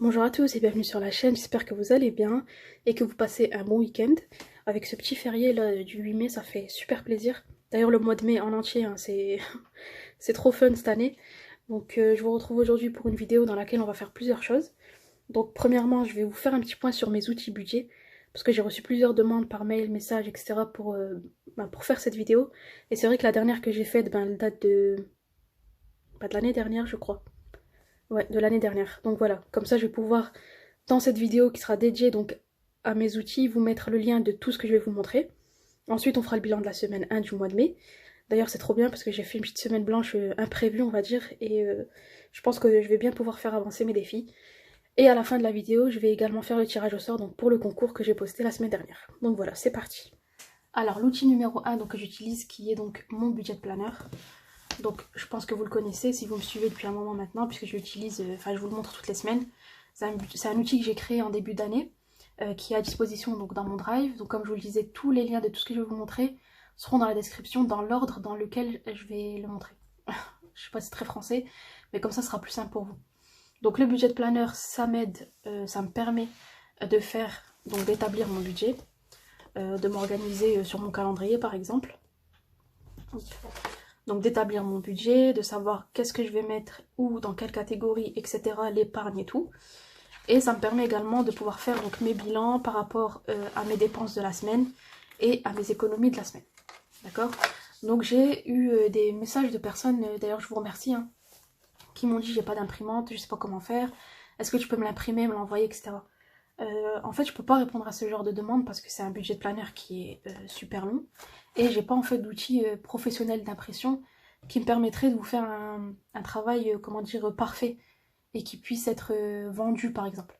Bonjour à tous et bienvenue sur la chaîne, j'espère que vous allez bien et que vous passez un bon week-end. Avec ce petit férié là du 8 mai, ça fait super plaisir. D'ailleurs le mois de mai en entier, hein, c'est trop fun cette année. Donc je vous retrouve aujourd'hui pour une vidéo dans laquelle on va faire plusieurs choses. Donc premièrement, je vais vous faire un petit point sur mes outils budget, parce que j'ai reçu plusieurs demandes par mail, message, etc. pour faire cette vidéo. Et c'est vrai que la dernière que j'ai faite, elle date de l'année dernière je crois. Ouais, de l'année dernière. Donc voilà, comme ça je vais pouvoir, dans cette vidéo qui sera dédiée donc à mes outils, vous mettre le lien de tout ce que je vais vous montrer. Ensuite on fera le bilan de la semaine 1 du mois de mai. D'ailleurs c'est trop bien parce que j'ai fait une petite semaine blanche imprévue on va dire, et je pense que je vais bien pouvoir faire avancer mes défis. Et à la fin de la vidéo, je vais également faire le tirage au sort donc pour le concours que j'ai posté la semaine dernière. Donc voilà, c'est parti. Alors l'outil numéro 1 donc, que j'utilise, qui est donc mon budget planner. Donc je pense que vous le connaissez si vous me suivez depuis un moment maintenant, puisque je l'utilise, je vous le montre toutes les semaines. C'est un outil que j'ai créé en début d'année, qui est à disposition donc dans mon drive. Donc comme je vous le disais, tous les liens de tout ce que je vais vous montrer seront dans la description, dans l'ordre dans lequel je vais le montrer. Je sais pas si c'est très français, mais comme ça ce sera plus simple pour vous. Donc le budget planner, ça m'aide, ça me permet de faire, donc d'établir mon budget, de m'organiser sur mon calendrier par exemple. Donc d'établir mon budget, de savoir qu'est-ce que je vais mettre où, dans quelle catégorie, etc. L'épargne et tout. Et ça me permet également de pouvoir faire donc mes bilans par rapport à mes dépenses de la semaine et à mes économies de la semaine. D'accord? Donc j'ai eu des messages de personnes, d'ailleurs je vous remercie, hein, qui m'ont dit j'ai pas d'imprimante, je sais pas comment faire, est-ce que tu peux me l'imprimer, me l'envoyer, etc. En fait je peux pas répondre à ce genre de demande parce que c'est un budget planner qui est super long. Et j'ai pas en fait d'outils professionnels d'impression qui me permettraient de vous faire un travail, comment dire, parfait et qui puisse être vendu par exemple.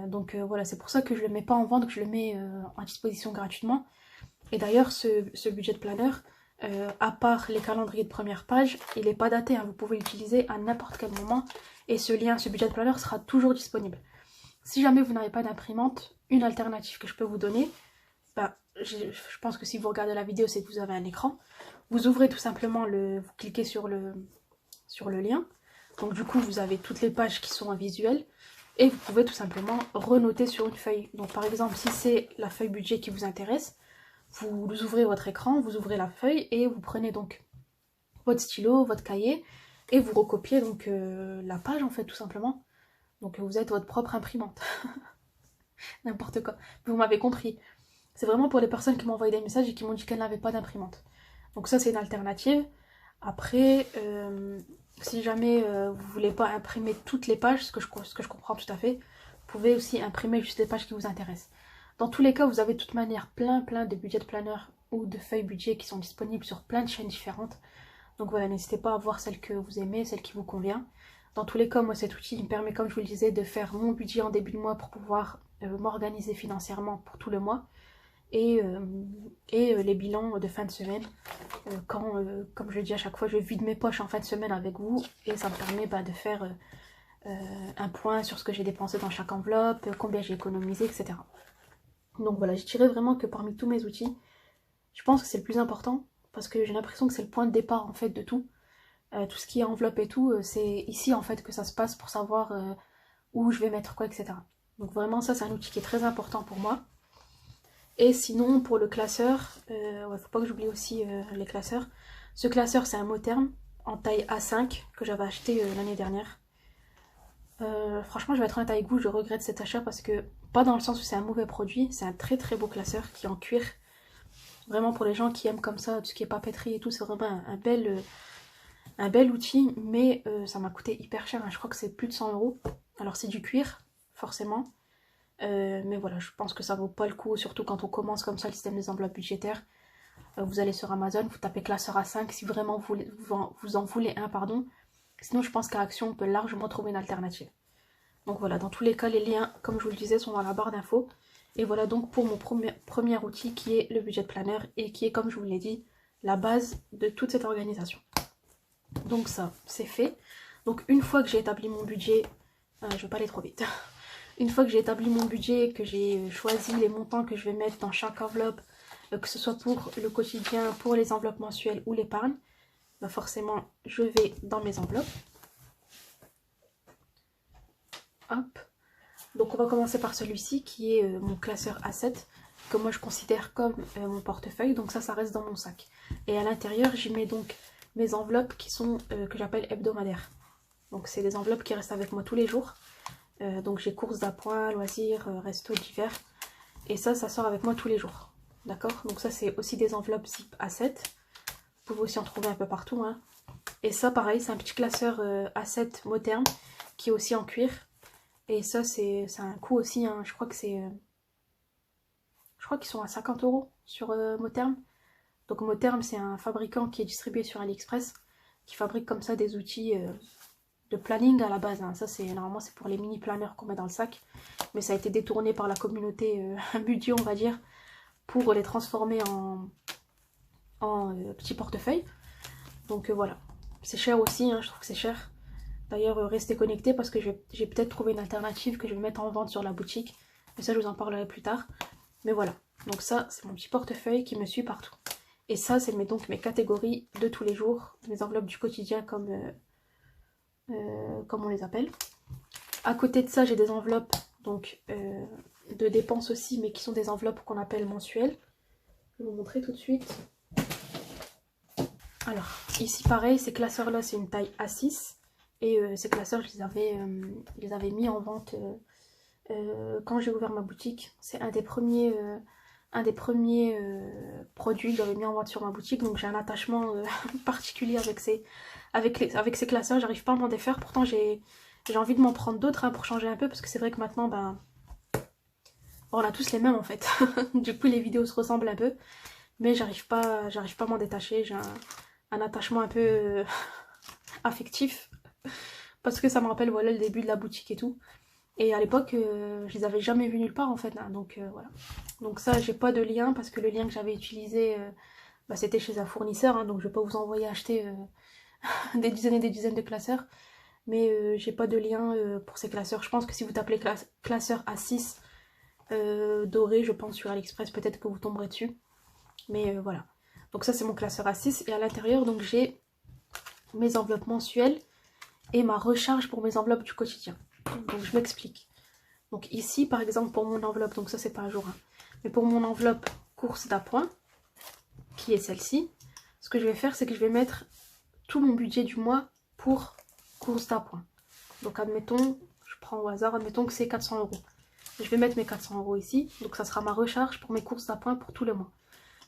Donc voilà, c'est pour ça que je le mets pas en vente, que je le mets en disposition gratuitement. Et d'ailleurs, ce budget planner, à part les calendriers de première page, il n'est pas daté, hein, vous pouvez l'utiliser à n'importe quel moment. Et ce lien, ce budget planner sera toujours disponible. Si jamais vous n'avez pas d'imprimante, une alternative que je peux vous donner, je pense que si vous regardez la vidéo, c'est que vous avez un écran. Vous ouvrez tout simplement, vous cliquez sur le lien. Donc du coup, vous avez toutes les pages qui sont en visuel. Et vous pouvez tout simplement renoter sur une feuille. Donc par exemple, si c'est la feuille budget qui vous intéresse, vous ouvrez votre écran, vous ouvrez la feuille et vous prenez donc votre stylo, votre cahier et vous recopiez donc la page en fait tout simplement. Donc vous êtes votre propre imprimante. N'importe quoi. Vous m'avez compris. C'est vraiment pour les personnes qui m'ont envoyé des messages et qui m'ont dit qu'elles n'avaient pas d'imprimante. Donc ça c'est une alternative. Après, si jamais vous voulez pas imprimer toutes les pages, ce que je comprends tout à fait, vous pouvez aussi imprimer juste les pages qui vous intéressent. Dans tous les cas, vous avez de toute manière plein de budget planner ou de feuilles budget qui sont disponibles sur plein de chaînes différentes. Donc voilà, n'hésitez pas à voir celle que vous aimez, celle qui vous convient. Dans tous les cas, moi cet outil il me permet, comme je vous le disais, de faire mon budget en début de mois pour pouvoir m'organiser financièrement pour tout le mois. Et les bilans de fin de semaine, quand, comme je le dis à chaque fois, je vide mes poches en fin de semaine avec vous. Et ça me permet de faire un point sur ce que j'ai dépensé dans chaque enveloppe, combien j'ai économisé, etc. Donc voilà, je dirais vraiment que parmi tous mes outils, je pense que c'est le plus important parce que j'ai l'impression que c'est le point de départ en fait de tout. Tout ce qui est enveloppe et tout, c'est ici en fait que ça se passe pour savoir où je vais mettre quoi, etc. Donc vraiment ça c'est un outil qui est très important pour moi. Et sinon pour le classeur, faut pas que j'oublie aussi les classeurs. Ce classeur c'est un mot terme en taille A5 que j'avais acheté l'année dernière. Franchement je vais être honnête avec vous, je regrette cet achat parce que, pas dans le sens où c'est un mauvais produit, c'est un très beau classeur qui est en cuir. Vraiment pour les gens qui aiment comme ça, tout ce qui est papeterie et tout, c'est vraiment un bel outil, mais ça m'a coûté hyper cher, hein. Je crois que c'est plus de 100 €. Alors c'est du cuir, forcément. Mais voilà, je pense que ça vaut pas le coup, surtout quand on commence comme ça le système des enveloppes budgétaires. Vous allez sur Amazon, vous tapez classeur A5 si vraiment vous en voulez un, pardon. Sinon je pense qu'à Action on peut largement trouver une alternative. Donc voilà, dans tous les cas, les liens, comme je vous le disais, sont dans la barre d'infos. Et voilà donc pour mon premier outil qui est le budget planner et qui est, comme je vous l'ai dit, la base de toute cette organisation. Donc ça, c'est fait. Donc une fois que j'ai établi mon budget, je vais pas aller trop vite. Une fois que j'ai établi mon budget, que j'ai choisi les montants que je vais mettre dans chaque enveloppe, que ce soit pour le quotidien, pour les enveloppes mensuelles ou l'épargne, forcément je vais dans mes enveloppes. Hop. Donc on va commencer par celui-ci qui est mon classeur A7, que moi je considère comme mon portefeuille. Donc ça reste dans mon sac. Et à l'intérieur, j'y mets donc mes enveloppes qui sont que j'appelle hebdomadaires. Donc c'est des enveloppes qui restent avec moi tous les jours. Donc j'ai courses d'appoint, loisirs, resto d'hiver. Et ça sort avec moi tous les jours. D'accord? Donc ça c'est aussi des enveloppes zip A7. Vous pouvez aussi en trouver un peu partout. Hein. Et ça pareil, c'est un petit classeur A7 Motherm qui est aussi en cuir. Et ça c'est un coût aussi, hein. Je crois que c'est... je crois qu'ils sont à 50 € sur Motherm. Donc Motherm c'est un fabricant qui est distribué sur AliExpress, qui fabrique comme ça des outils de planning à la base. Hein. Ça c'est normalement c'est pour les mini planeurs qu'on met dans le sac. Mais ça a été détourné par la communauté budget on va dire, pour les transformer en petits portefeuilles. Donc voilà. C'est cher aussi, hein, je trouve que c'est cher. D'ailleurs, restez connectés parce que j'ai peut-être trouvé une alternative que je vais mettre en vente sur la boutique. Mais ça, je vous en parlerai plus tard. Mais voilà. Donc ça, c'est mon petit portefeuille qui me suit partout. Et ça, c'est donc mes catégories de tous les jours. Mes enveloppes du quotidien comme on les appelle. À côté de ça, j'ai des enveloppes donc, de dépenses aussi, mais qui sont des enveloppes qu'on appelle mensuelles. Je vais vous montrer tout de suite. Alors, ici pareil, ces classeurs-là, c'est une taille A6. Et ces classeurs, je les avais mis en vente quand j'ai ouvert ma boutique. C'est un des premiers produits que j'avais mis en vente sur ma boutique. Donc j'ai un attachement particulier avec ces classeurs. J'arrive pas à m'en défaire. Pourtant, j'ai envie de m'en prendre d'autres hein, pour changer un peu. Parce que c'est vrai que maintenant, ben, on a tous les mêmes en fait. Du coup, les vidéos se ressemblent un peu. Mais j'arrive pas à m'en détacher. J'ai un attachement un peu affectif. Parce que ça me rappelle voilà, le début de la boutique et tout. Et à l'époque, je les avais jamais vus nulle part en fait. Hein, donc voilà. Donc ça, j'ai pas de lien parce que le lien que j'avais utilisé, bah, c'était chez un fournisseur. Hein, donc je vais pas vous envoyer acheter des dizaines et des dizaines de classeurs. Mais j'ai pas de lien pour ces classeurs. Je pense que si vous tapez classeur A6 doré, je pense sur AliExpress, peut-être que vous tomberez dessus. Mais voilà. Donc ça, c'est mon classeur A6. Et à l'intérieur, donc j'ai mes enveloppes mensuelles et ma recharge pour mes enveloppes du quotidien. Donc je m'explique. Donc ici par exemple pour mon enveloppe, donc ça c'est pas un jour, hein, mais pour mon enveloppe course d'appoint, qui est celle-ci, ce que je vais faire c'est que je vais mettre tout mon budget du mois pour course d'appoint. Donc admettons, je prends au hasard, admettons que c'est 400 €. Je vais mettre mes 400 € ici, donc ça sera ma recharge pour mes courses d'appoint pour tous les mois.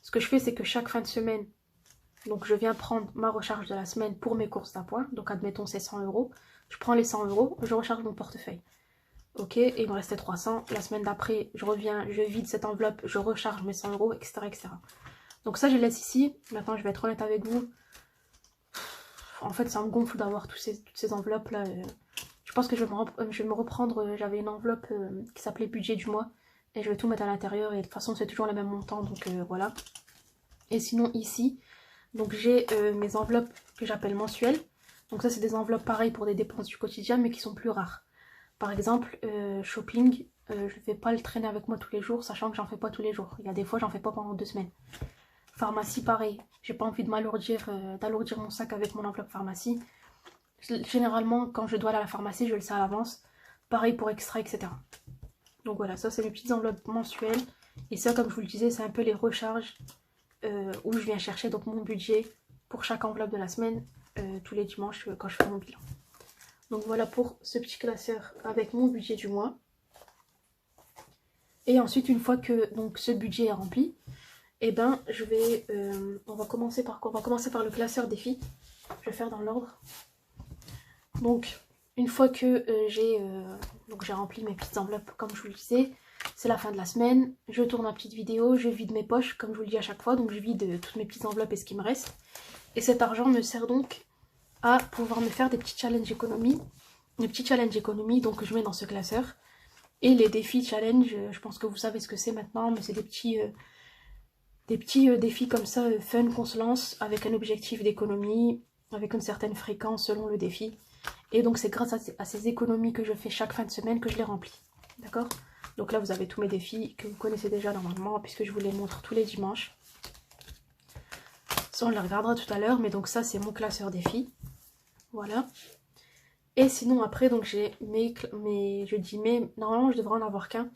Ce que je fais c'est que chaque fin de semaine, donc je viens prendre ma recharge de la semaine pour mes courses d'appoint. Donc admettons c'est 100 €. Je prends les 100 €, je recharge mon portefeuille. Ok, et il me restait 300. La semaine d'après, je reviens, je vide cette enveloppe, je recharge mes 100 €, etc., etc. Donc ça je laisse ici. Maintenant je vais être honnête avec vous. En fait ça me gonfle d'avoir toutes ces enveloppes là. Je pense que je vais me reprendre. J'avais une enveloppe qui s'appelait budget du mois. Et je vais tout mettre à l'intérieur. Et de toute façon c'est toujours le même montant. Donc voilà. Et sinon ici... Donc j'ai mes enveloppes que j'appelle mensuelles. Donc ça c'est des enveloppes pareilles pour des dépenses du quotidien mais qui sont plus rares. Par exemple, shopping, je ne vais pas le traîner avec moi tous les jours, sachant que j'en fais pas tous les jours. Il y a des fois j'en fais pas pendant 2 semaines. Pharmacie pareil, j'ai pas envie de d'alourdir mon sac avec mon enveloppe pharmacie. Généralement quand je dois aller à la pharmacie je le sais à l'avance. Pareil pour extra, etc. Donc voilà, ça c'est mes petites enveloppes mensuelles. Et ça comme je vous le disais c'est un peu les recharges. Où je viens chercher donc mon budget pour chaque enveloppe de la semaine tous les dimanches quand je fais mon bilan. Donc voilà pour ce petit classeur avec mon budget du mois. Et ensuite une fois que donc ce budget est rempli, et ben je vais on va commencer par quoi? On va commencer par le classeur défi. Je vais faire dans l'ordre. Donc une fois que j'ai rempli mes petites enveloppes comme je vous le disais, c'est la fin de la semaine, je tourne ma petite vidéo, je vide mes poches comme je vous le dis à chaque fois, donc je vide toutes mes petites enveloppes et ce qui me reste. Et cet argent me sert donc à pouvoir me faire des petits challenges économie, donc je mets dans ce classeur. Et les défis challenge, je pense que vous savez ce que c'est maintenant, mais c'est des petits défis comme ça, fun qu'on se lance avec un objectif d'économie, avec une certaine fréquence selon le défi. Et donc c'est grâce à ces économies que je fais chaque fin de semaine que je les remplis. D'accord? Donc là vous avez tous mes défis que vous connaissez déjà normalement puisque je vous les montre tous les dimanches. Ça on les regardera tout à l'heure, mais donc ça c'est mon classeur défi. Voilà. Et sinon après donc j'ai je dis mais normalement je devrais en avoir qu'un.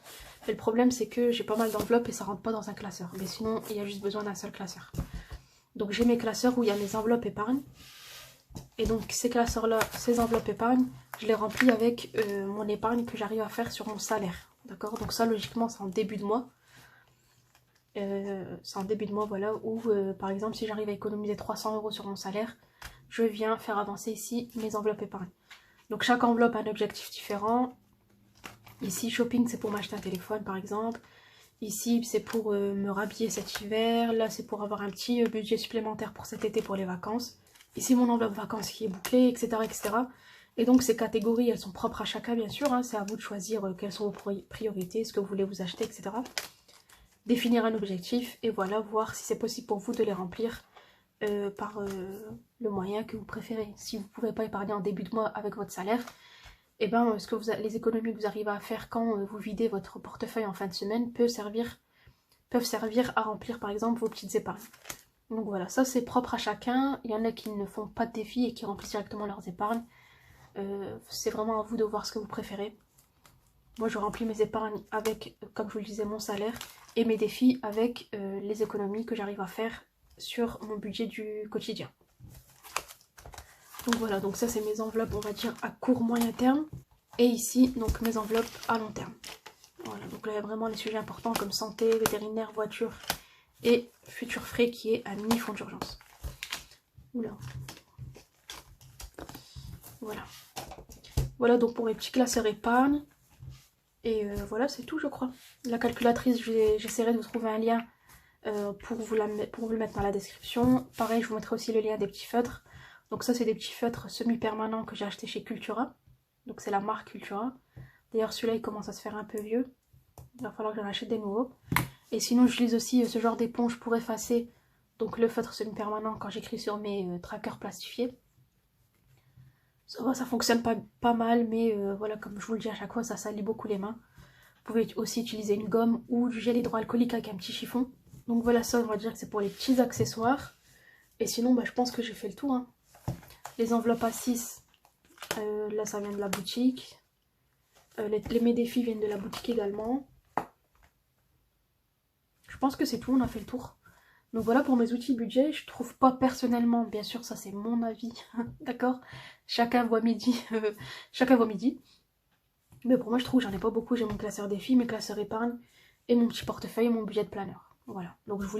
Mais le problème c'est que j'ai pas mal d'enveloppes et ça rentre pas dans un classeur. Mais sinon il y a juste besoin d'un seul classeur. Donc j'ai mes classeurs où il y a mes enveloppes épargne. Et donc ces classeurs là, ces enveloppes épargne, je les remplis avec mon épargne que j'arrive à faire sur mon salaire. D'accord? Donc ça logiquement c'est en début de mois. C'est en début de mois voilà où par exemple si j'arrive à économiser 300 € sur mon salaire, je viens faire avancer ici mes enveloppes épargne. Donc chaque enveloppe a un objectif différent. Ici shopping c'est pour m'acheter un téléphone par exemple. Ici c'est pour me rhabiller cet hiver. Là c'est pour avoir un petit budget supplémentaire pour cet été pour les vacances. Ici mon enveloppe vacances qui est bouclée, etc. etc. Et donc ces catégories elles sont propres à chacun bien sûr. Hein. C'est à vous de choisir quelles sont vos priorités, ce que vous voulez vous acheter, etc. Définir un objectif et voilà, voir si c'est possible pour vous de les remplir par le moyen que vous préférez. Si vous ne pouvez pas épargner en début de mois avec votre salaire, et ben les économies que vous arrivez à faire quand vous videz votre portefeuille en fin de semaine peuvent servir à remplir par exemple vos petites épargnes. Donc voilà, ça c'est propre à chacun. Il y en a qui ne font pas de défi et qui remplissent directement leurs épargnes. C'est vraiment à vous de voir ce que vous préférez. Moi je remplis mes épargnes avec, comme je vous le disais, mon salaire et mes défis avec les économies que j'arrive à faire sur mon budget du quotidien. Donc voilà, donc ça c'est mes enveloppes on va dire à court moyen terme. Et ici donc mes enveloppes à long terme. Voilà, donc là il y a vraiment les sujets importants comme santé, vétérinaire, voiture et futur frais qui est un mini fonds d'urgence. Oula. Voilà. Voilà donc pour mes petits classeurs épargne. Et voilà, c'est tout je crois. La calculatrice, j'essaierai de vous trouver un lien pour vous le mettre dans la description. Pareil, je vous mettrai aussi le lien des petits feutres. Donc ça, c'est des petits feutres semi-permanents que j'ai acheté chez Cultura. Donc c'est la marque Cultura. D'ailleurs, celui-là, il commence à se faire un peu vieux. Il va falloir que j'en achète des nouveaux. Et sinon, j'utilise aussi ce genre d'éponge pour effacer donc le feutre semi-permanent quand j'écris sur mes trackers plastifiés. Ça va, ça fonctionne pas mal, mais voilà, comme je vous le dis à chaque fois, ça salit beaucoup les mains. Vous pouvez aussi utiliser une gomme ou du gel hydroalcoolique avec un petit chiffon. Donc voilà, ça on va dire que c'est pour les petits accessoires. Et sinon, bah, je pense que j'ai fait le tour. Hein. Les enveloppes à 6, là ça vient de la boutique. Mes défis viennent de la boutique également. Je pense que c'est tout, on a fait le tour. Donc voilà pour mes outils budget. Je trouve pas personnellement, bien sûr ça c'est mon avis, d'accord, chacun voit midi. Mais pour moi je trouve que j'en ai pas beaucoup. J'ai mon classeur défi, mes classeurs épargne et mon petit portefeuille et mon budget de planeur. Voilà, donc je vous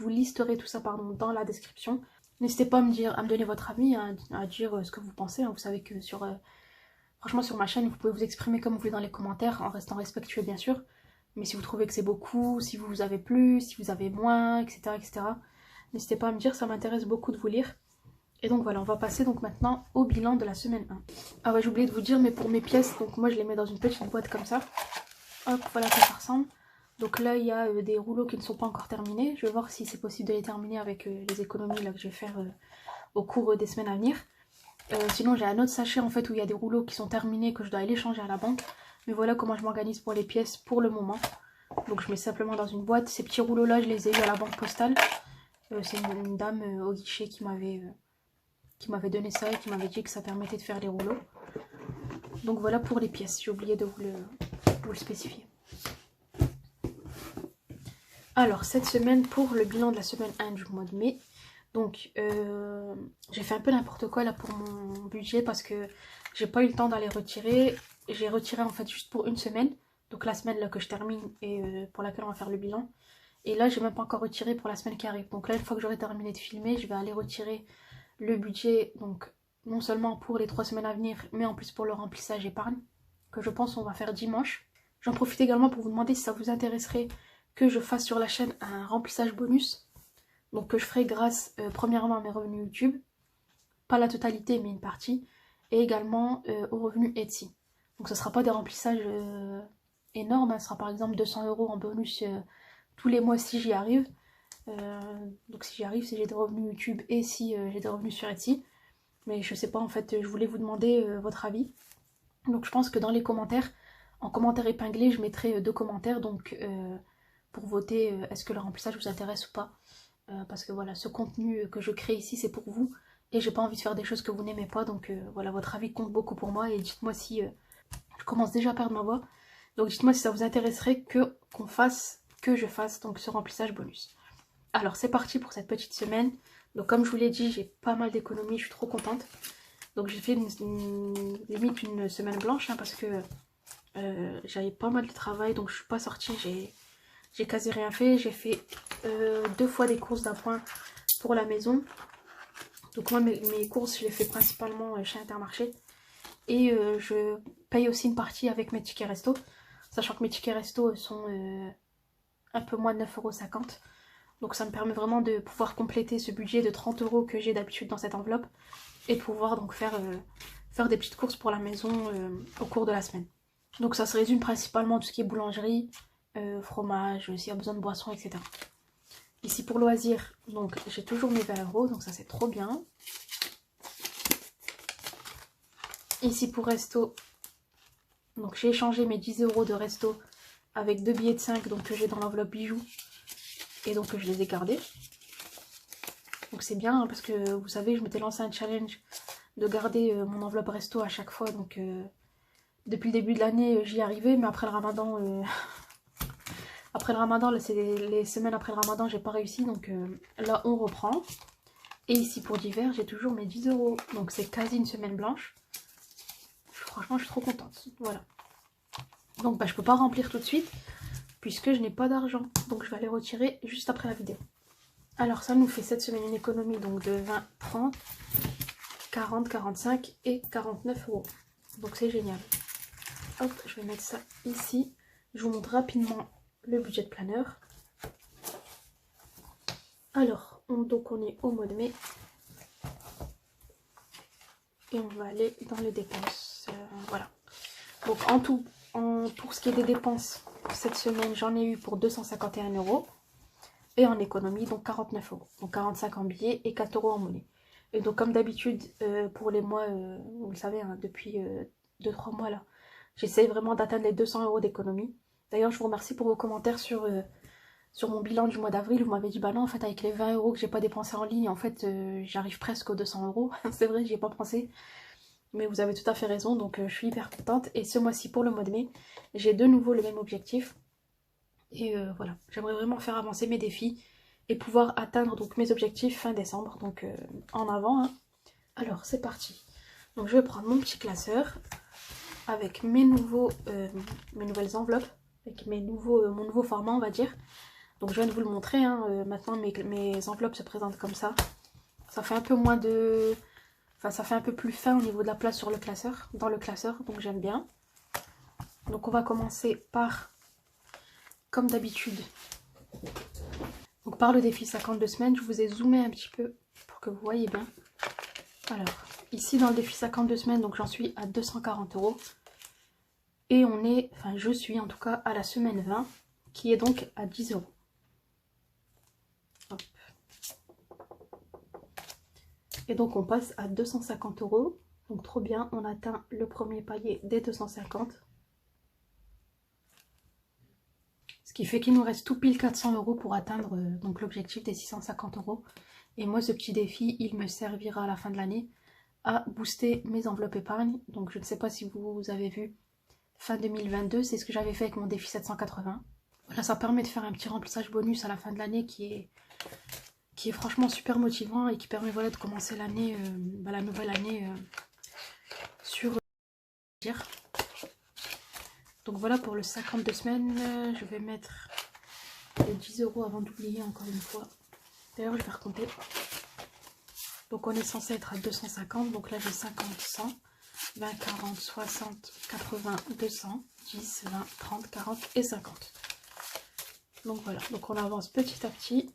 listerai tout ça dans la description. N'hésitez pas à me donner votre avis, hein, à dire ce que vous pensez. Hein. Vous savez que franchement sur ma chaîne, vous pouvez vous exprimer comme vous voulez dans les commentaires, en restant respectueux bien sûr. Mais si vous trouvez que c'est beaucoup, si vous avez plus, si vous avez moins, etc. etc. n'hésitez pas à me dire, ça m'intéresse beaucoup de vous lire. Et donc voilà, on va passer donc maintenant au bilan de la semaine 1. Ah ouais, j'ai oublié de vous dire, mais pour mes pièces, donc moi je les mets dans une petite boîte comme ça. Hop, voilà à quoi ça ressemble. Donc là, il y a des rouleaux qui ne sont pas encore terminés. Je vais voir si c'est possible de les terminer avec les économies là, que je vais faire au cours des semaines à venir. Sinon, j'ai un autre sachet en fait où il y a des rouleaux qui sont terminés que je dois aller changer à la banque. Mais voilà comment je m'organise pour les pièces pour le moment. Donc je mets simplement dans une boîte. Ces petits rouleaux là, je les ai eu à la banque postale. C'est une dame au guichet qui m'avait donné ça et qui m'avait dit que ça permettait de faire les rouleaux. Donc voilà pour les pièces. J'ai oublié de vous le spécifier. Alors cette semaine pour le bilan de la semaine 1 du mois de mai. Donc j'ai fait un peu n'importe quoi là pour mon budget parce que j'ai pas eu le temps d'aller retirer. J'ai retiré en fait juste pour une semaine. Donc la semaine là que je termine et pour laquelle on va faire le bilan. Et là j'ai même pas encore retiré pour la semaine qui arrive. Donc là une fois que j'aurai terminé de filmer, je vais aller retirer le budget. Donc non seulement pour les 3 semaines à venir, mais en plus pour le remplissage épargne. Que je pense on va faire dimanche. J'en profite également pour vous demander si ça vous intéresserait que je fasse sur la chaîne un remplissage bonus. Donc que je ferai grâce premièrement à mes revenus YouTube. Pas la totalité mais une partie. Et également aux revenus Etsy. Donc ce ne sera pas des remplissages énormes, hein. Ce sera par exemple 200 € en bonus tous les mois si j'y arrive. Donc si j'y arrive, si j'ai des revenus YouTube et si j'ai des revenus sur Etsy. Mais je sais pas en fait, je voulais vous demander votre avis. Donc je pense que dans les commentaires, en commentaire épinglé, je mettrai 2 commentaires donc pour voter est-ce que le remplissage vous intéresse ou pas. Parce que voilà, ce contenu que je crée ici c'est pour vous. Et j'ai pas envie de faire des choses que vous n'aimez pas, donc voilà, votre avis compte beaucoup pour moi. Et dites-moi si... je commence déjà à perdre ma voix. Donc dites-moi si ça vous intéresserait que je fasse donc ce remplissage bonus. Alors c'est parti pour cette petite semaine. Donc comme je vous l'ai dit, j'ai pas mal d'économies, je suis trop contente. Donc j'ai fait limite une semaine blanche hein, parce que j'avais pas mal de travail, donc je suis pas sortie, j'ai quasi rien fait. J'ai fait 2 fois des courses d'appoint pour la maison. Donc moi mes courses je les fais principalement chez Intermarché. Et je paye aussi une partie avec mes tickets resto. Sachant que mes tickets resto sont un peu moins de 9,50 €. Donc ça me permet vraiment de pouvoir compléter ce budget de 30 € que j'ai d'habitude dans cette enveloppe. Et pouvoir donc faire des petites courses pour la maison au cours de la semaine. Donc ça se résume principalement à tout ce qui est boulangerie, fromage, s'il y a besoin de boissons, etc. Ici pour loisirs, donc j'ai toujours mes 20 €, donc ça c'est trop bien. Ici pour resto, donc j'ai échangé mes 10 € de resto avec 2 billets de 5 donc, que j'ai dans l'enveloppe bijoux. Et donc je les ai gardés. Donc c'est bien hein, parce que vous savez, je m'étais lancé un challenge de garder mon enveloppe resto à chaque fois. Donc depuis le début de l'année, j'y arrivais, mais après le ramadan, c'est les semaines après le ramadan, j'ai pas réussi. Donc là, on reprend. Et ici pour d'hiver, j'ai toujours mes 10 €. Donc c'est quasi une semaine blanche. Franchement, je suis trop contente. Voilà. Donc bah, je peux pas remplir tout de suite puisque je n'ai pas d'argent. Donc je vais aller retirer juste après la vidéo. Alors ça nous fait cette semaine une économie donc de 20, 30, 40, 45 et 49 €. Donc c'est génial. Hop, je vais mettre ça ici. Je vous montre rapidement le budget de planeur. Alors, donc on est au mois de mai. Et on va aller dans les dépenses. Voilà. Donc en tout, pour ce qui est des dépenses, cette semaine, j'en ai eu pour 251 €. Et en économie, donc 49 €. Donc 45 en billets et 4 € en monnaie. Et donc comme d'habitude, pour les mois, vous le savez, hein, depuis 2-3 mois là, j'essaye vraiment d'atteindre les 200 € d'économie. D'ailleurs, je vous remercie pour vos commentaires sur mon bilan du mois d'avril. Vous m'avez dit, bah non, en fait, avec les 20 € que j'ai pas dépensé en ligne, en fait, j'arrive presque aux 200 €. C'est vrai, j'y ai pas pensé. Mais vous avez tout à fait raison, donc je suis hyper contente. Et ce mois-ci, pour le mois de mai, j'ai de nouveau le même objectif. Et voilà, j'aimerais vraiment faire avancer mes défis et pouvoir atteindre donc mes objectifs fin décembre. Donc en avant. Hein. Alors, c'est parti. Donc je vais prendre mon petit classeur avec mes nouvelles enveloppes, avec mon nouveau format, on va dire. Donc je viens de vous le montrer, hein. Maintenant mes enveloppes se présentent comme ça. Ça fait un peu moins de... Enfin, ça fait un peu plus fin au niveau de la place sur le classeur, dans le classeur, donc j'aime bien. Donc on va commencer par, comme d'habitude, donc par le défi 52 semaines. Je vous ai zoomé un petit peu pour que vous voyez bien. Alors, ici dans le défi 52 semaines, donc j'en suis à 240 €. Et je suis en tout cas à la semaine 20, qui est donc à 10 €. Hop. Et donc on passe à 250 €. Donc trop bien, on atteint le premier palier des 250. Ce qui fait qu'il nous reste tout pile 400 € pour atteindre donc l'objectif des 650 €. Et moi, ce petit défi, il me servira à la fin de l'année à booster mes enveloppes épargne. Donc je ne sais pas si vous avez vu, fin 2022, c'est ce que j'avais fait avec mon défi 780. Voilà, ça permet de faire un petit remplissage bonus à la fin de l'année qui est franchement super motivant et qui permet voilà, de commencer l'année, la nouvelle année sur dire. Donc voilà pour le 52 semaines, je vais mettre les 10 € avant d'oublier encore une fois. D'ailleurs je vais recompter. Donc on est censé être à 250, donc là j'ai 50, 100, 20, 40, 60, 80, 200, 10, 20, 30, 40 et 50. Donc voilà, donc on avance petit à petit.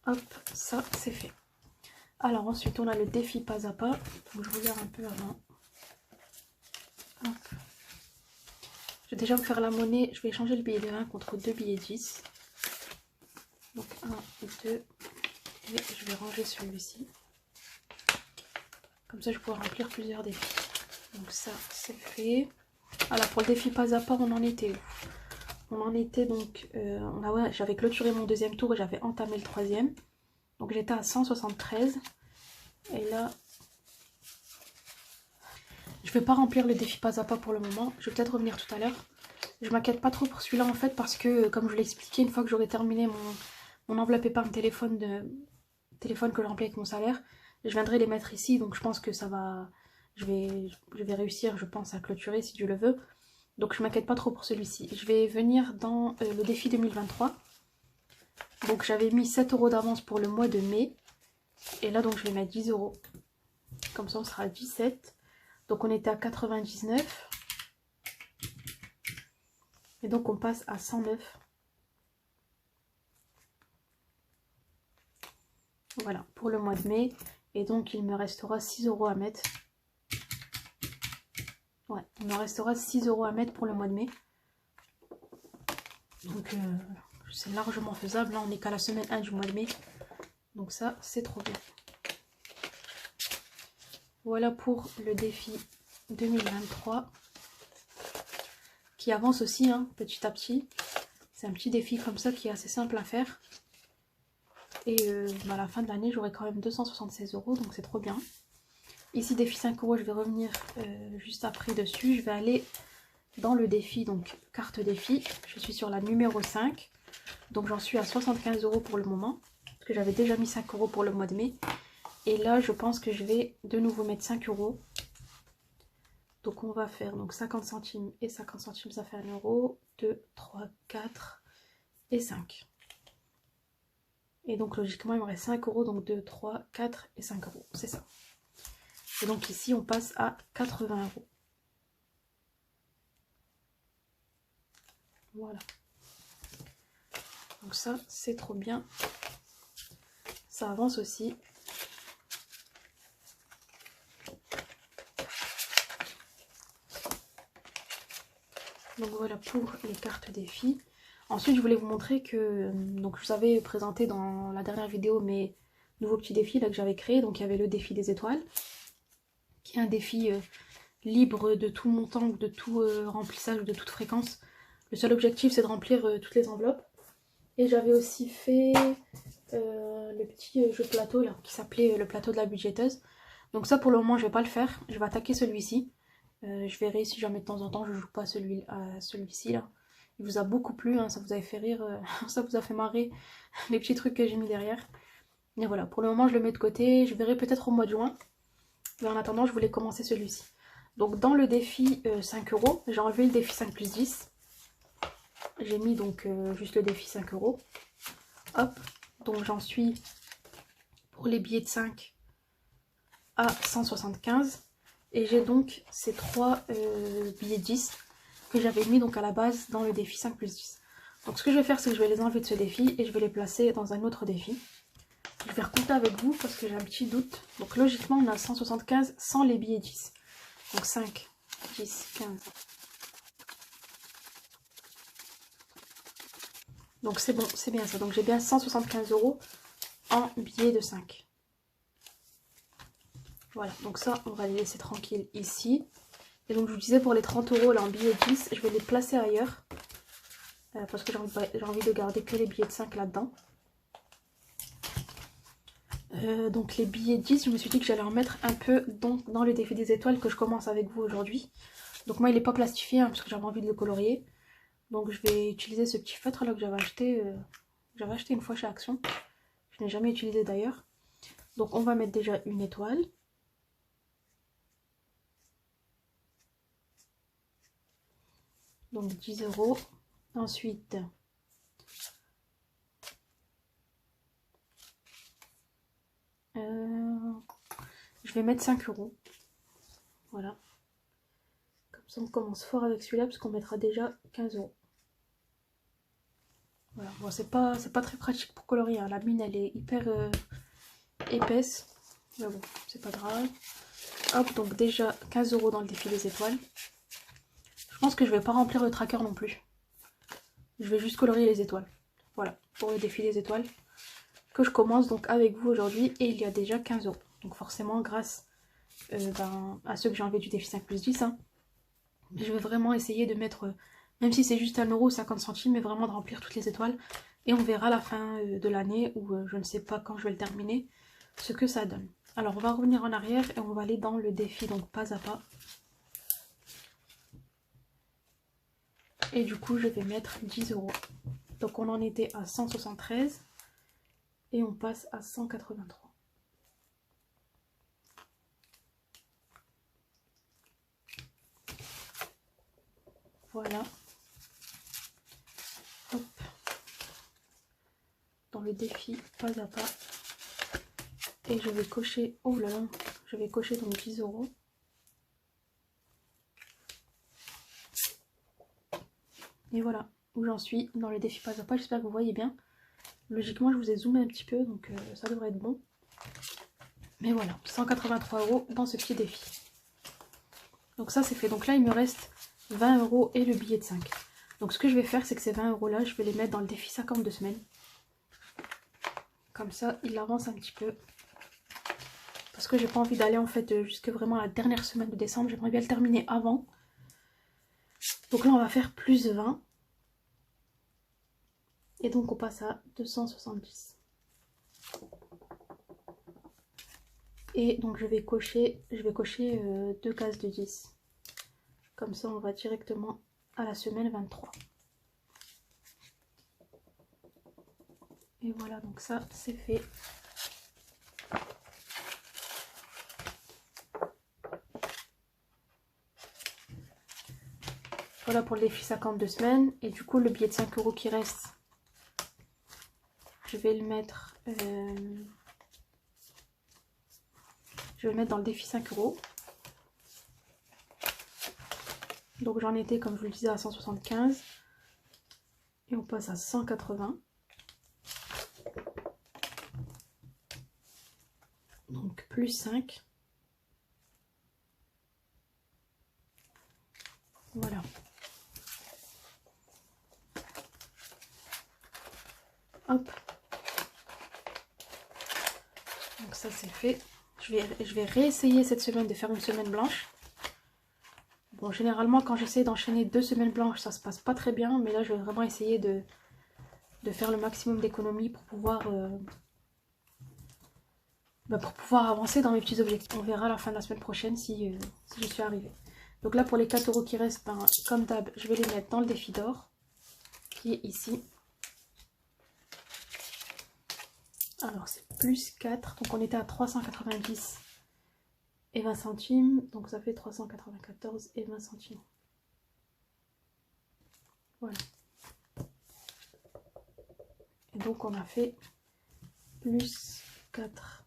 Hop, ça c'est fait. Alors ensuite on a le défi pas à pas. Donc je regarde un peu avant. Hop. Je vais déjà me faire la monnaie. Je vais échanger le billet de 20 contre 2 billets 10. Donc 1, 2. Et je vais ranger celui-ci. Comme ça je pourrai remplir plusieurs défis. Donc ça c'est fait. Voilà, pour le défi pas à pas on en était où? on en était donc... ouais, j'avais clôturé mon deuxième tour et j'avais entamé le troisième. Donc j'étais à 173. Et là... Je vais pas remplir le défi pas à pas pour le moment. Je vais peut-être revenir tout à l'heure. Je m'inquiète pas trop pour celui-là en fait parce que, comme je l'ai expliqué, une fois que j'aurai terminé mon enveloppe épargne téléphone que je remplis avec mon salaire, je viendrai les mettre ici. Donc je pense que ça va... Je vais réussir, je pense, à clôturer si Dieu le veut. Donc je m'inquiète pas trop pour celui-ci. Je vais venir dans le défi 2023. Donc j'avais mis 7 € d'avance pour le mois de mai. Et là donc je vais mettre 10 €. Comme ça on sera à 17. Donc on était à 99. Et donc on passe à 109. Voilà, pour le mois de mai. Et donc il me restera 6 € à mettre. Ouais, il me restera 6 € à mettre pour le mois de mai. Donc c'est largement faisable. Là on n'est qu'à la semaine 1 du mois de mai. Donc ça c'est trop bien. Voilà pour le défi 2023. Qui avance aussi hein, petit à petit. C'est un petit défi comme ça qui est assez simple à faire. Et à la fin de l'année j'aurai quand même 276 €. Donc c'est trop bien. Ici défi 5 €, je vais revenir juste après dessus. Je vais aller dans le défi, donc carte défi. Je suis sur la numéro 5. Donc j'en suis à 75 € pour le moment. Parce que j'avais déjà mis 5 € pour le mois de mai. Et là je pense que je vais de nouveau mettre 5 €. Donc on va faire donc 50 centimes et 50 centimes, ça fait 1 €. 2, 3, 4 et 5. Et donc logiquement il me reste 5 €. Donc 2, 3, 4 et 5 €. C'est ça. Et donc ici on passe à 80 €. Voilà. Donc ça c'est trop bien. Ça avance aussi. Donc voilà pour les cartes défis. Ensuite je voulais vous montrer que donc je vous avais présenté dans la dernière vidéo mes nouveaux petits défis là que j'avais créés. Donc il y avait le défi des étoiles, qui est un défi libre de tout montant, de tout remplissage, de toute fréquence. Le seul objectif c'est de remplir toutes les enveloppes. Et j'avais aussi fait le petit jeu de plateau là qui s'appelait le plateau de la budgéteuse. Donc ça pour le moment je vais pas le faire, je vais attaquer celui-ci. Je verrai si jamais de temps en temps je joue pas celui-ci là. Il vous a beaucoup plu, hein, ça vous avait fait rire, ça vous a fait marrer les petits trucs que j'ai mis derrière. Et voilà, pour le moment je le mets de côté, je verrai peut-être au mois de juin. Mais en attendant je voulais commencer celui-ci. Donc dans le défi 5 €, j'ai enlevé le défi 5 plus 10. J'ai mis donc juste le défi 5 €. Hop, donc j'en suis pour les billets de 5 à 175. Et j'ai donc ces 3 billets de 10 que j'avais mis donc à la base dans le défi 5 plus 10. Donc ce que je vais faire c'est que je vais les enlever de ce défi et je vais les placer dans un autre défi. Je vais recompter avec vous parce que j'ai un petit doute. Donc logiquement on a 175 sans les billets 10. Donc 5, 10, 15. Donc c'est bon, c'est bien ça. Donc j'ai bien 175 € en billets de 5. Voilà, donc ça, on va les laisser tranquilles ici. Et donc je vous disais pour les 30 € là en billets 10, je vais les placer ailleurs. Parce que j'ai envie de garder que les billets de 5 là-dedans. Donc les billets 10, je me suis dit que j'allais en mettre un peu dans le défi des étoiles que je commence avec vous aujourd'hui. Donc moi il n'est pas plastifié hein, parce que j'avais envie de le colorier. Donc je vais utiliser ce petit feutre là que j'avais acheté une fois chez Action. Je n'ai jamais utilisé d'ailleurs. Donc on va mettre déjà une étoile. Donc 10 €. Ensuite, je vais mettre 5 €. Voilà. Comme ça on commence fort avec celui-là parce qu'on mettra déjà 15 €. Voilà, bon c'est pas très pratique pour colorier, hein. La mine elle est hyper épaisse. Mais bon, c'est pas grave. Hop, donc déjà 15 € dans le défi des étoiles. Je pense que je vais pas remplir le tracker non plus. Je vais juste colorier les étoiles. Voilà, pour le défi des étoiles. Que je commence donc avec vous aujourd'hui. Et il y a déjà 15 €. Donc forcément grâce à ceux que j'ai enlevé du défi 5 plus 10. Hein, je vais vraiment essayer de mettre Même si c'est juste 1,50 €, mais vraiment de remplir toutes les étoiles. Et on verra à la fin de l'année, ou je ne sais pas quand je vais le terminer, ce que ça donne. Alors on va revenir en arrière et on va aller dans le défi, donc pas à pas. Et du coup je vais mettre 10 €. Donc on en était à 173 et on passe à 183. Voilà. Hop. Dans le défi pas à pas. Et je vais cocher, oh là là, je vais cocher donc 10 €. Et voilà où j'en suis dans le défi pas à pas. J'espère que vous voyez bien. Logiquement, je vous ai zoomé un petit peu, donc ça devrait être bon. Mais voilà, 183 € dans ce petit défi. Donc ça, c'est fait. Donc là, il me reste 20 € et le billet de 5. Donc ce que je vais faire, c'est que ces 20 € là, je vais les mettre dans le défi 52 semaines. Comme ça, il avance un petit peu. Parce que j'ai pas envie d'aller en fait jusque vraiment la dernière semaine de décembre. J'aimerais bien le terminer avant. Donc là, on va faire plus 20. Et donc on passe à 270. Et donc je vais cocher 2 cases de 10. Comme ça on va directement à la semaine 23. Et voilà, donc ça c'est fait. Voilà pour le défi 52 semaines. Et du coup le billet de 5 € qui reste, je vais le mettre dans le défi 5 €. Donc j'en étais, comme je vous le disais, à 175. Et on passe à 180. Donc plus 5. Voilà. Hop. Donc ça c'est fait. Je vais réessayer cette semaine de faire une semaine blanche. Bon, généralement quand j'essaie d'enchaîner 2 semaines blanches, ça se passe pas très bien. Mais là je vais vraiment essayer de faire le maximum d'économies pour pouvoir avancer dans mes petits objectifs. On verra à la fin de la semaine prochaine si je suis arrivée. Donc là pour les 4 € qui restent, ben, comme d'hab, je vais les mettre dans le défi d'or, qui est ici. Alors c'est plus 4, donc on était à 390 et 20 centimes, donc ça fait 394 et 20 centimes. Voilà. Et donc on a fait plus 4.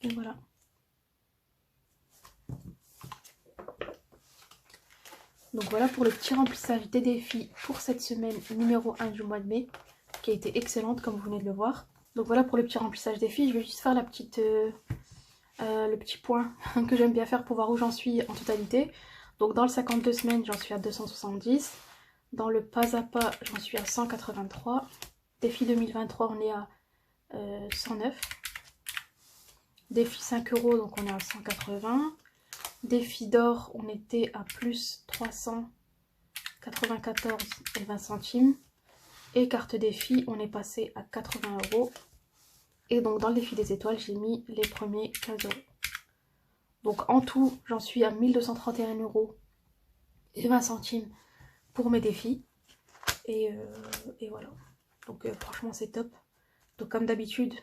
Et voilà. Donc voilà pour le petit remplissage des défis pour cette semaine numéro 1 du mois de mai, qui a été excellente comme vous venez de le voir. Donc voilà pour le petit remplissage des défis. Je vais juste faire le petit point que j'aime bien faire pour voir où j'en suis en totalité. Donc dans le 52 semaines, j'en suis à 270. Dans le pas à pas, j'en suis à 183. Défi 2023, on est à 109. Défi 5 €, donc on est à 180. Défi d'or, on était à plus 394 et 20 centimes. Et carte défi, on est passé à 80 €. Et donc dans le défi des étoiles, j'ai mis les premiers 15 €. Donc en tout, j'en suis à 1231 € et 20 centimes pour mes défis. Et voilà. Donc franchement, c'est top. Donc comme d'habitude,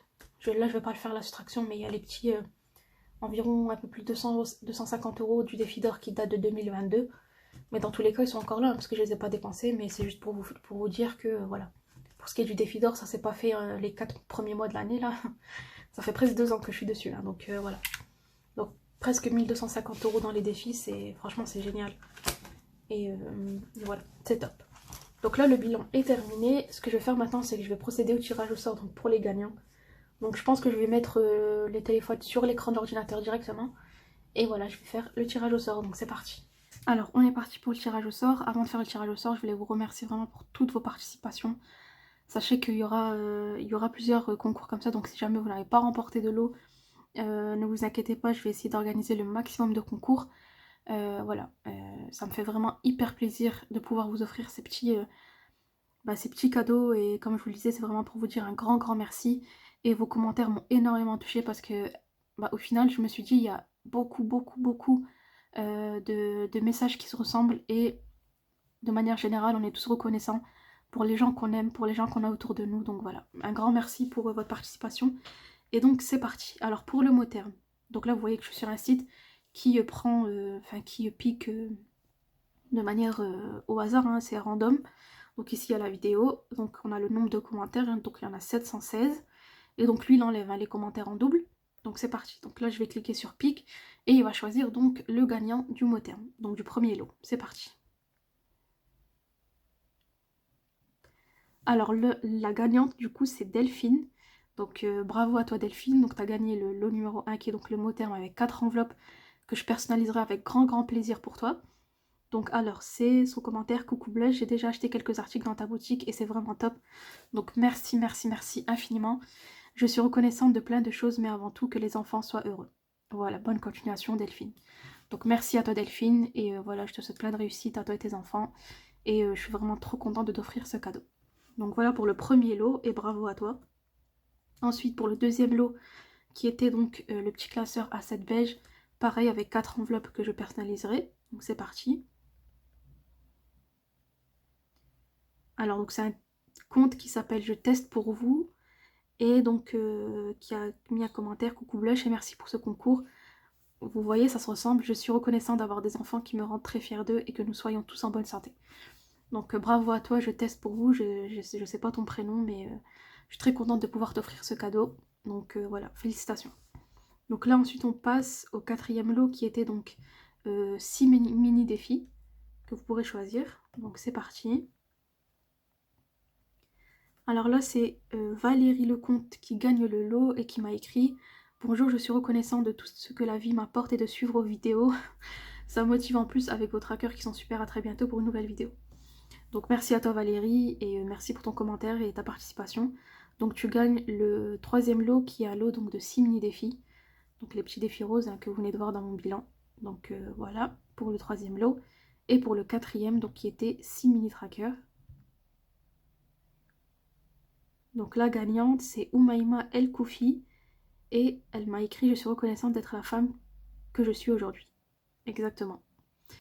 là je vais pas le faire la soustraction, mais il y a les petits environ un peu plus de 250 € du défi d'or qui date de 2022. Mais dans tous les cas, ils sont encore là, hein, parce que je les ai pas dépensés, mais c'est juste pour vous dire que voilà. Pour ce qui est du défi d'or, ça s'est pas fait les 4 premiers mois de l'année là. Ça fait presque 2 ans que je suis dessus là, donc voilà. Donc presque 1250 € dans les défis, franchement c'est génial. Et voilà, c'est top. Donc là le bilan est terminé. Ce que je vais faire maintenant, c'est que je vais procéder au tirage au sort donc pour les gagnants. Donc je pense que je vais mettre les téléphones sur l'écran de l'ordinateur directement. Et voilà, je vais faire le tirage au sort, donc c'est parti. Alors on est parti pour le tirage au sort. Avant de faire le tirage au sort, je voulais vous remercier vraiment pour toutes vos participations. Sachez qu'il y aura plusieurs concours comme ça, donc si jamais vous n'avez pas remporté de lot, ne vous inquiétez pas, je vais essayer d'organiser le maximum de concours. Voilà, ça me fait vraiment hyper plaisir de pouvoir vous offrir ces petits cadeaux, et comme je vous le disais, c'est vraiment pour vous dire un grand merci. Et vos commentaires m'ont énormément touchée parce que au final, je me suis dit, il y a beaucoup de messages qui se ressemblent, et de manière générale, on est tous reconnaissants pour les gens qu'on aime, pour les gens qu'on a autour de nous. Donc voilà, un grand merci pour votre participation. Et donc c'est parti. Alors pour le mot terme, donc là vous voyez que je suis sur un site qui qui pique de manière au hasard, hein, c'est random. Donc ici il y a la vidéo, donc on a le nombre de commentaires, hein, donc il y en a 716. Et donc lui il enlève, hein, les commentaires en double. Donc c'est parti. Donc là je vais cliquer sur pique et il va choisir donc le gagnant du mot terme, donc du premier lot. C'est parti. Alors la gagnante du coup c'est Delphine. Donc bravo à toi Delphine, donc tu as gagné le lot numéro 1 qui est donc le mot terme avec 4 enveloppes que je personnaliserai avec grand plaisir pour toi. Donc alors c'est son commentaire: coucou Blaise, j'ai déjà acheté quelques articles dans ta boutique et c'est vraiment top. Donc merci infiniment. Je suis reconnaissante de plein de choses, mais avant tout que les enfants soient heureux. Voilà, bonne continuation Delphine. Donc merci à toi Delphine, et voilà, je te souhaite plein de réussite à toi et tes enfants. Et je suis vraiment trop contente de t'offrir ce cadeau. Donc voilà pour le premier lot, et bravo à toi. Ensuite pour le deuxième lot, qui était donc le petit classeur A7 beige, pareil avec 4 enveloppes que je personnaliserai. Donc c'est parti. Alors donc c'est un compte qui s'appelle Je teste pour vous, et donc qui a mis un commentaire: coucou Blush et merci pour ce concours. Vous voyez, ça se ressemble. Je suis reconnaissant d'avoir des enfants qui me rendent très fière d'eux et que nous soyons tous en bonne santé. Donc bravo à toi, je teste pour vous. Je sais pas ton prénom, mais je suis très contente de pouvoir t'offrir ce cadeau. Donc voilà, félicitations. Donc là ensuite on passe au quatrième lot, qui était donc 6 mini défis que vous pourrez choisir. Donc c'est parti. Alors là c'est Valérie Lecomte qui gagne le lot et qui m'a écrit: bonjour, je suis reconnaissant de tout ce que la vie m'apporte et de suivre vos vidéos. Ça me motive en plus avec vos trackers qui sont super. À très bientôt pour une nouvelle vidéo. Donc merci à toi Valérie, et merci pour ton commentaire et ta participation. Donc tu gagnes le troisième lot, qui est un lot donc de 6 mini défis. Donc les petits défis roses, hein, que vous venez de voir dans mon bilan. Donc voilà pour le troisième lot. Et pour le quatrième, donc qui était 6 mini trackers. Donc la gagnante c'est Oumaima El Koufi, et elle m'a écrit: je suis reconnaissante d'être la femme que je suis aujourd'hui. Exactement.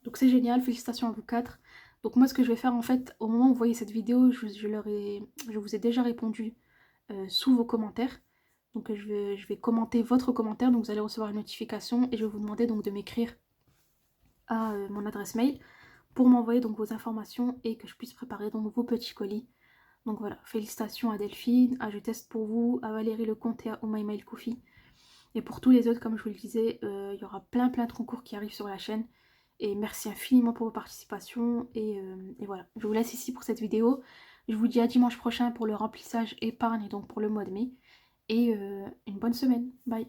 Donc c'est génial, félicitations à vous quatre. Donc moi ce que je vais faire en fait, au moment où vous voyez cette vidéo, je vous ai déjà répondu sous vos commentaires. Donc je vais commenter votre commentaire, donc vous allez recevoir une notification et je vais vous demander donc de m'écrire à mon adresse mail pour m'envoyer donc vos informations et que je puisse préparer donc vos petits colis. Donc voilà, félicitations à Delphine, à Je teste pour vous, à Valérie Lecomte et à Oumaima El Koufi. Et pour tous les autres, comme je vous le disais, il y aura plein de concours qui arrivent sur la chaîne. Et merci infiniment pour vos participations. Et voilà, je vous laisse ici pour cette vidéo. Je vous dis à dimanche prochain pour le remplissage épargne, donc pour le mois de mai. Et une bonne semaine. Bye.